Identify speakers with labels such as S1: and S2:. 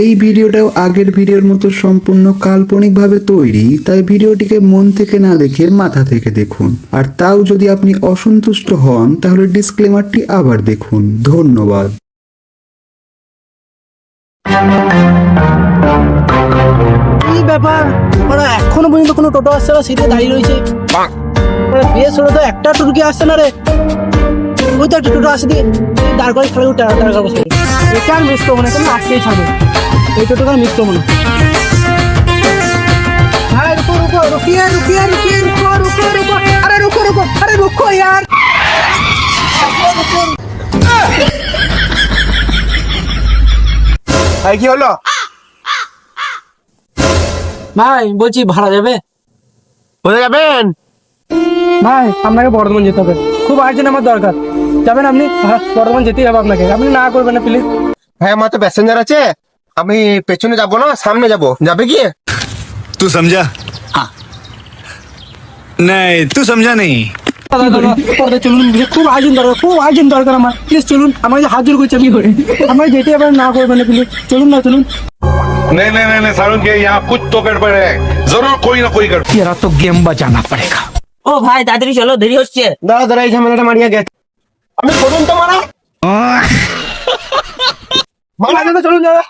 S1: এই ভিডিওটাও আগের ভিডিওর মতো সম্পূর্ণ কাল্পনিকভাবে তৈরি, তাই ভিডিওটিকে মন থেকে না দেখে মাথা থেকে দেখুন। আর তাও যদি আপনি অসন্তুষ্ট হন তাহলে ডিসক্লেমারটি আবার দেখুন। ধন্যবাদ।
S2: কি ব্যাপার, ওরা এখনো পর্যন্ত কোনো টোটো আসছে না, সিটে দাঁড়িয়ে রয়েছে। ওরা বেশ হলো তো, একটা টোটো কি আসছে না রে? ওই তো একটা টোটো আসে দিয়ে দাঁড় করে খেলে টাকা বসে। এটা আর মিস করবো না, কেন আটকেই ছাড়বে। এই টোটোটা মিস করবো না। হ্যাঁ, রুকো রুকো, রুকিয়ে রুকিয়ে রুকিয়ে, রুকো রুকো রুকো, আরে রুকো রুকো, আরে রুকো यार।
S3: ভাই কি হলো?
S2: ভাই বলছি ভাড়া যাবে?
S3: কোথায় যাবেন?
S2: ভাই আপনাকে বর্ধমান যেতে হবে, খুব আর্জেন্ট আমার দরকার। যাবেন আপনি? হ্যাঁ, বর্ধমান যেতেই হবে আপনাকে, আপনি না করবেন না প্লিজ।
S3: ভাই আমার তো প্যাসেঞ্জার আছে, আমি পেছনে যাবো না সামনে যাবো, যাবে কি?
S4: तू समझा? हाँ नहीं तू समझा नहीं।
S2: চলুন, খুব আর্জেন্ট দরকার, খুব আর্জেন্ট দরকার আমার, প্লিজ চলুন। আমাকে হাত জোর করছে, আমি করে আমাকে যেতে হবে, না করবেন না প্লিজ, চলুন না চলুন।
S5: नहीं नहीं नहीं नहीं सारुण के यहाँ कुछ तो गड़बड़ है, जरूर कोई ना कोई गड़बड़।
S4: तेरा तो गेम बजाना पड़ेगा।
S6: ও ভাই তাড়াতাড়ি চলো, দেরি হচ্ছে।
S3: দাঁড়া দাঁড়া, এই ঝামেলাটা মারিয়া গেছে। আমি করুন তো মারা মারা যাবে, চলুন যাবে না।